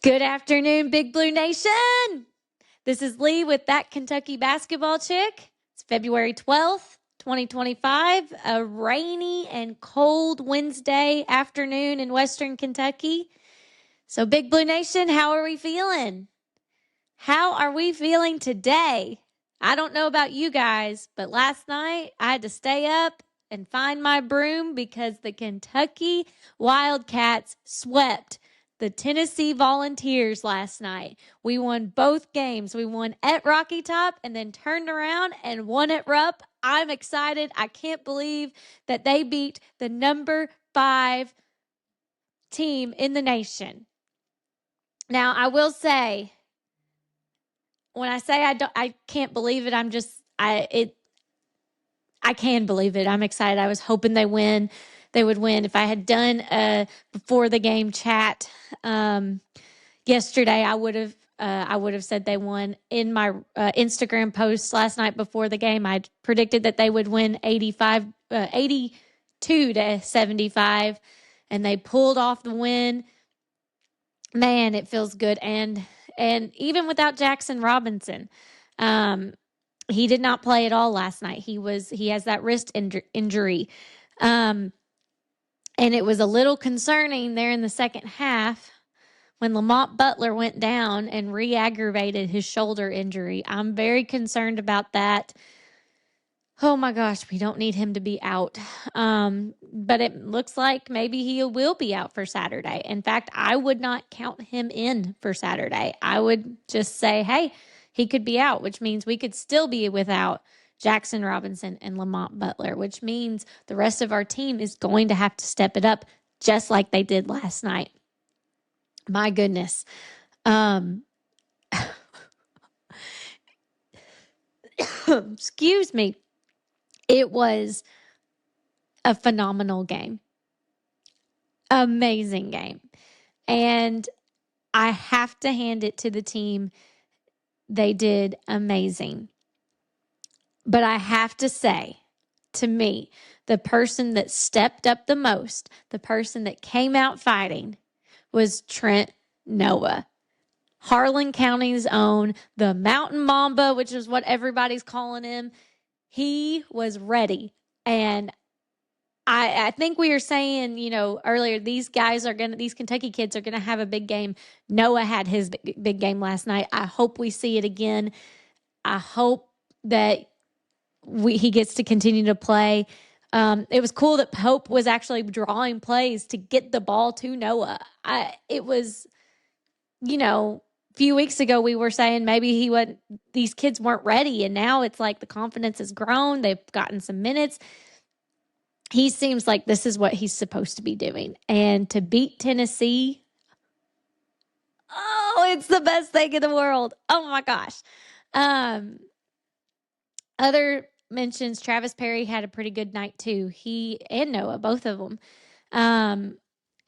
Good afternoon, Big Blue Nation. This is Lee with That Kentucky Basketball Chick. It's February 12th, 2025, a rainy and cold Wednesday afternoon in Western Kentucky. So, Big Blue Nation, how are we feeling? How are we feeling today? I don't know about you guys, but last night I had to stay up and find my broom because the Kentucky Wildcats swept the Tennessee Volunteers last night. We won both games. We won at Rocky Top and then turned around and won at Rupp. I'm excited. I can't believe that they beat the number 5 team in the nation. Now, I will say, when I say I can't believe it, I can believe it. I'm excited. I was hoping they would win. If I had done before the game chat yesterday, I would have said they won. In my Instagram post last night before the game, I predicted that they would win 82-75, and they pulled off the win. Man, it feels good. And even without Jackson Robinson, he did not play at all last night. He has that wrist injury. And it was a little concerning there in the second half when Lamont Butler went down and re-aggravated his shoulder injury. I'm very concerned about that. Oh my gosh, we don't need him to be out. But it looks like maybe he will be out for Saturday. In fact, I would not count him in for Saturday. I would just say, hey, he could be out, which means we could still be without Jackson Robinson and Lamont Butler, which means the rest of our team is going to have to step it up just like they did last night. My goodness. Excuse me. It was a phenomenal game. Amazing game. And I have to hand it to the team. They did amazing. But I have to say, to me, the person that stepped up the most, the person that came out fighting, was Trent Noah. Harlan County's own, the Mountain Mamba, which is what everybody's calling him. He was ready. And I think we were saying, earlier, these Kentucky kids are going to have a big game. Noah had his big game last night. I hope we see it again. I hope that he gets to continue to play. It was cool that Pope was actually drawing plays to get the ball to Noah. It was, a few weeks ago we were saying maybe these kids weren't ready, and now it's like the confidence has grown. They've gotten some minutes. He seems like this is what he's supposed to be doing. And to beat Tennessee, it's the best thing in the world. Oh my gosh. Other mentions, Travis Perry had a pretty good night too. He and Noah, both of them. And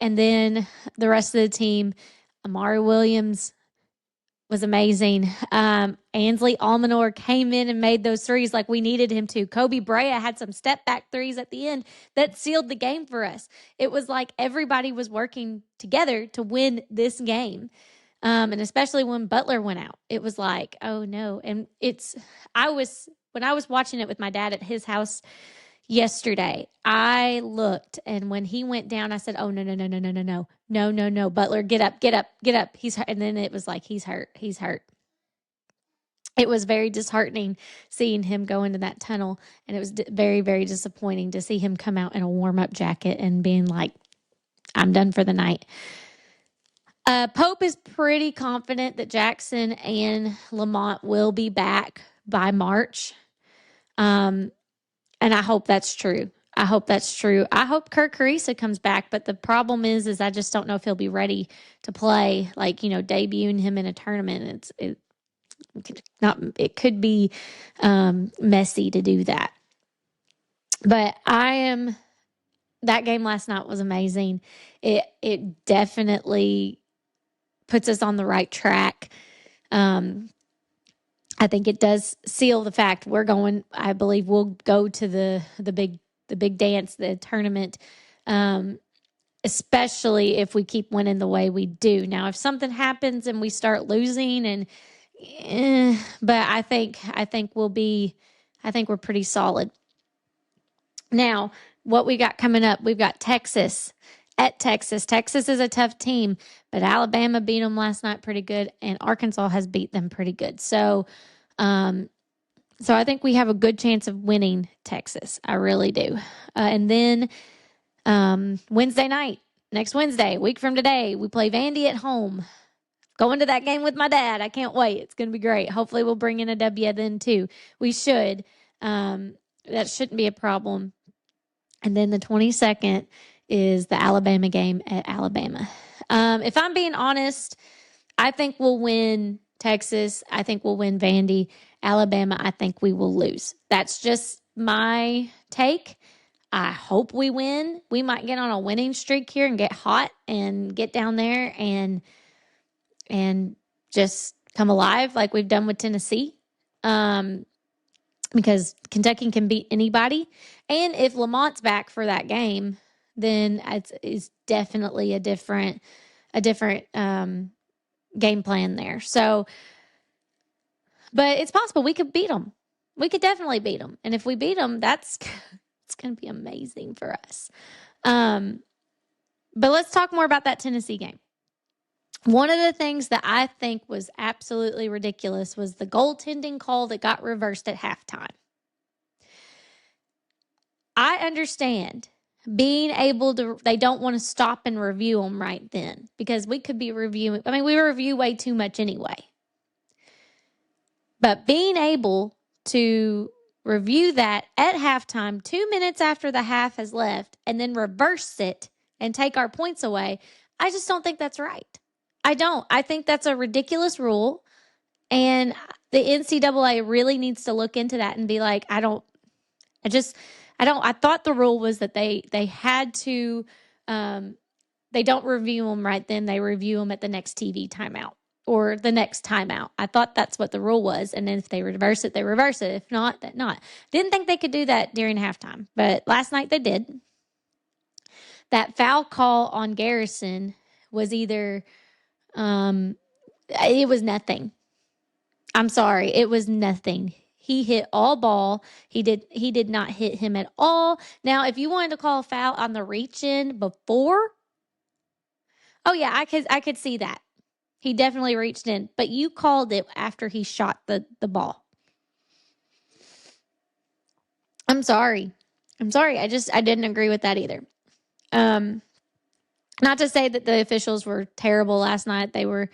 then the rest of the team, Amari Williams was amazing. Ansley Almanor came in and made those threes like we needed him to. Kobe Brea had some step back threes at the end that sealed the game for us. It was like everybody was working together to win this game. And especially when Butler went out, it was like, oh no. And when I was watching it with my dad at his house yesterday, I looked, and when he went down, I said, oh, no. Butler, get up. He's hurt. And then it was like, he's hurt. It was very disheartening seeing him go into that tunnel, and it was very, very disappointing to see him come out in a warm-up jacket and being like, I'm done for the night. Pope is pretty confident that Jackson and Lamont will be back by March. And I hope that's true. I hope Kirk Carissa comes back, but the problem is I just don't know if he'll be ready to play, debuting him in a tournament. It could be messy to do that. But that game last night was amazing. It definitely puts us on the right track. I think it does seal the fact I believe we'll go to the big dance, the tournament, especially if we keep winning the way we do. Now, if something happens and we start losing, but I think we're pretty solid. Now, what we got coming up? We've got Texas at Texas. Texas is a tough team, but Alabama beat them last night pretty good, and Arkansas has beat them pretty good. So I think we have a good chance of winning Texas. I really do. And then Wednesday night, next Wednesday, week from today, we play Vandy at home. Going to that game with my dad. I can't wait. It's going to be great. Hopefully we'll bring in a W then too. We should. That shouldn't be a problem. And then the 22nd is the Alabama game at Alabama. If I'm being honest, I think we'll win Texas. I think we'll win Vandy. Alabama, I think we will lose. That's just my take. I hope we win. We might get on a winning streak here and get hot and get down there and just come alive like we've done with Tennessee. Because Kentucky can beat anybody. And if Lamont's back for that game, then it's definitely a different game plan there. So, but it's possible we could beat them. We could definitely beat them. And if we beat them, it's going to be amazing for us. But let's talk more about that Tennessee game. One of the things that I think was absolutely ridiculous was the goaltending call that got reversed at halftime. I understand being able to, they don't want to stop and review them right then because we could be reviewing. I mean, we review way too much anyway. But being able to review that at halftime, 2 minutes after the half has left, and then reverse it and take our points away, I just don't think that's right. I don't. I think that's a ridiculous rule. And the NCAA really needs to look into that and be like, I thought the rule was that they had to, they don't review them right then. They review them at the next TV timeout or the next timeout. I thought that's what the rule was. And then if they reverse it, they reverse it. If not, then not. Didn't think they could do that during halftime, but last night they did. That foul call on Garrison was either, it was nothing. I'm sorry. It was nothing. He hit all ball. He did not hit him at all. Now, if you wanted to call a foul on the reach in before, oh yeah, I could see that. He definitely reached in, but you called it after he shot the ball. I'm sorry. I didn't agree with that either. Not to say that the officials were terrible last night. They were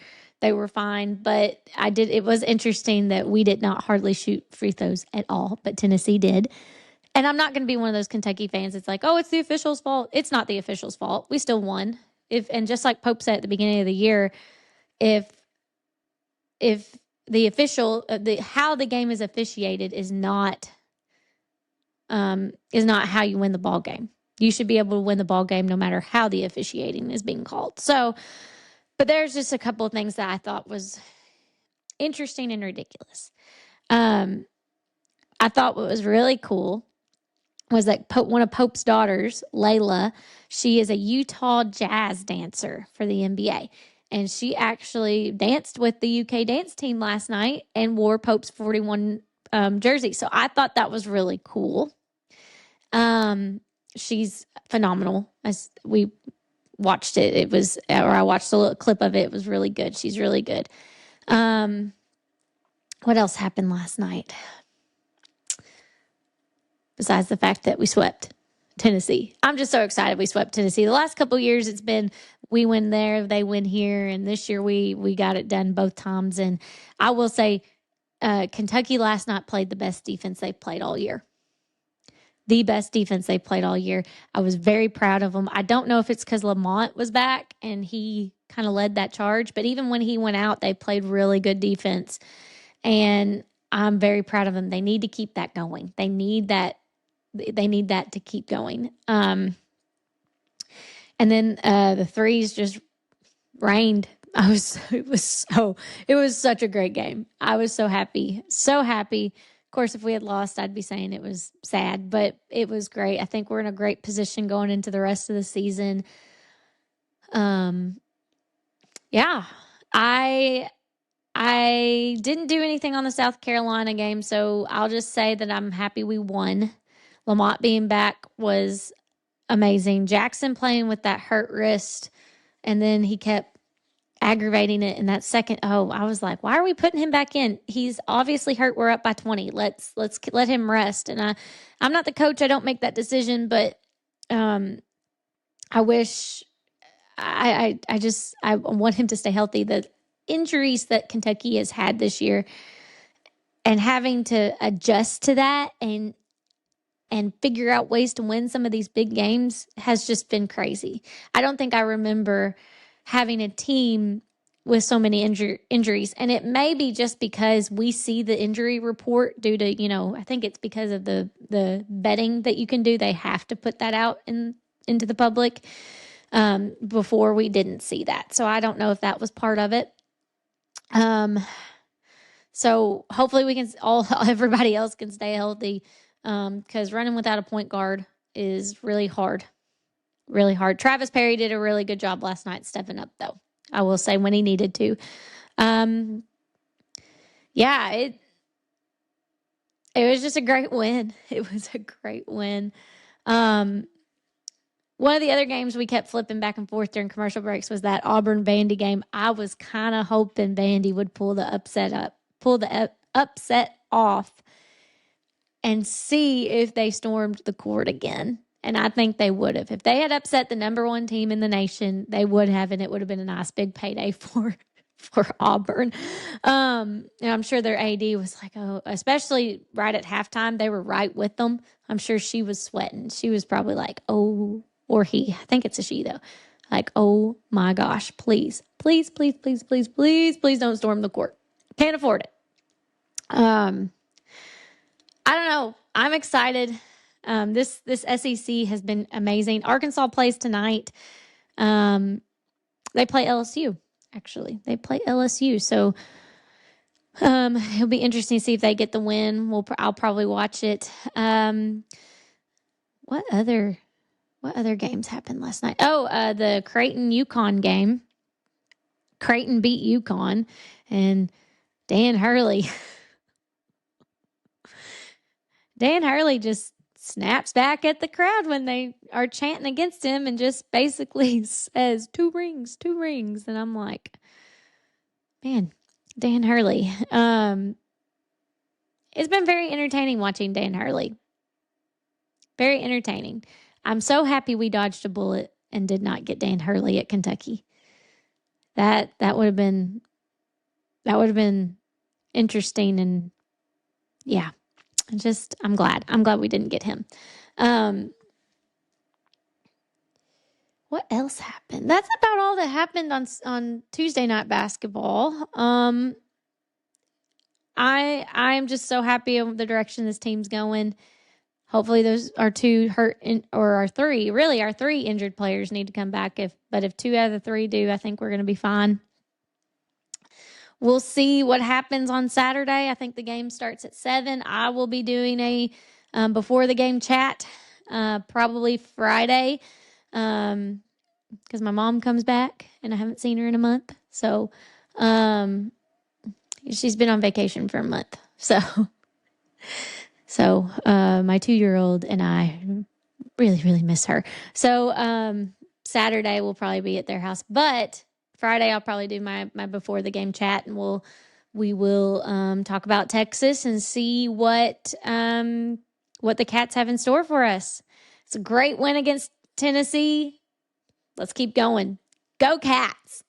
fine, but it was interesting that we did not hardly shoot free throws at all, but Tennessee did. And I'm not going to be one of those Kentucky fans. It's like, oh, it's the officials' fault. It's not the officials' fault. We still won. And just like Pope said at the beginning of the year, if the official, how the game is officiated is not how you win the ball game. You should be able to win the ball game no matter how the officiating is being called. So, but there's just a couple of things that I thought was interesting and ridiculous. I thought what was really cool was that one of Pope's daughters, Layla, she is a Utah jazz dancer for the NBA. And she actually danced with the UK dance team last night and wore Pope's 41 jersey. So I thought that was really cool. She's phenomenal. We watched it. I watched a little clip of it. It was really good. She's really good. What else happened last night? Besides the fact that we swept Tennessee. I'm just so excited we swept Tennessee. The last couple of years it's been we win there, they win here, and this year we got it done both times. And I will say Kentucky last night played the best defense they've played all year. The best defense they played all year. I was very proud of them. I don't know if it's because Lamont was back and he kind of led that charge, but even when he went out, they played really good defense. And I'm very proud of them. They need to keep that going. They need that to keep going. And then the threes just rained. It was such a great game. I was so happy. So happy. Of course, if we had lost, I'd be saying it was sad, but it was great. I think we're in a great position going into the rest of the season. Yeah, I didn't do anything on the South Carolina game, so I'll just say that I'm happy we won. Lamont being back was amazing. Jackson playing with that hurt wrist, and then he kept aggravating it in that second. Oh, I was like, why are we putting him back in? He's obviously hurt. We're up by 20. Let's let him rest. And I'm not the coach. I don't make that decision, but I wish I want him to stay healthy. The injuries that Kentucky has had this year and having to adjust to that and figure out ways to win some of these big games has just been crazy. I don't think I remember having a team with so many injuries. And it may be just because we see the injury report due to, I think it's because of the betting that you can do. They have to put that out into the public. Before we didn't see that. So I don't know if that was part of it. So hopefully we can everybody else can stay healthy. Because running without a point guard is really hard. Really hard. Travis Perry did a really good job last night stepping up, though. I will say when he needed to. Yeah, it was just a great win. It was a great win. One of the other games we kept flipping back and forth during commercial breaks was that Auburn-Vandy game. I was kind of hoping Vandy would pull the upset off and see if they stormed the court again. And I think they would have. If they had upset the number one team in the nation, they would have, and it would have been a nice big payday for Auburn. And I'm sure their AD was like, oh, especially right at halftime, they were right with them. I'm sure she was sweating. She was probably like, oh, or he. I think it's a she, though. Like, oh, my gosh, please, please, please, please, please, please, please don't storm the court. Can't afford it. I don't know. I'm excited. This SEC has been amazing. Arkansas plays tonight. They play LSU, actually. They play LSU. So it'll be interesting to see if they get the win. I'll probably watch it. What other games happened last night? Oh, the Creighton UConn game. Creighton beat UConn, and Dan Hurley just snaps back at the crowd when they are chanting against him and just basically says, 2 rings, 2 rings. And I'm like, man, Dan Hurley. It's been very entertaining watching Dan Hurley. Very entertaining. I'm so happy we dodged a bullet and did not get Dan Hurley at Kentucky. That would have been interesting, and yeah. I'm glad we didn't get him. What else happened? That's about all that happened on Tuesday night basketball. I'm just so happy with the direction this team's going. Hopefully those are 2 hurt or our 3. Really, our 3 injured players need to come back. But if 2 out of the 3 do, I think we're going to be fine. We'll see what happens on Saturday. I think the game starts at 7. I will be doing a before the game chat probably Friday because my mom comes back and I haven't seen her in a month. So she's been on vacation for a month. So my 2-year-old and I really, really miss her. So Saturday we'll probably be at their house. But Friday I'll probably do my before the game chat, and we will talk about Texas and see what the Cats have in store for us. It's a great win against Tennessee. Let's keep going. Go Cats!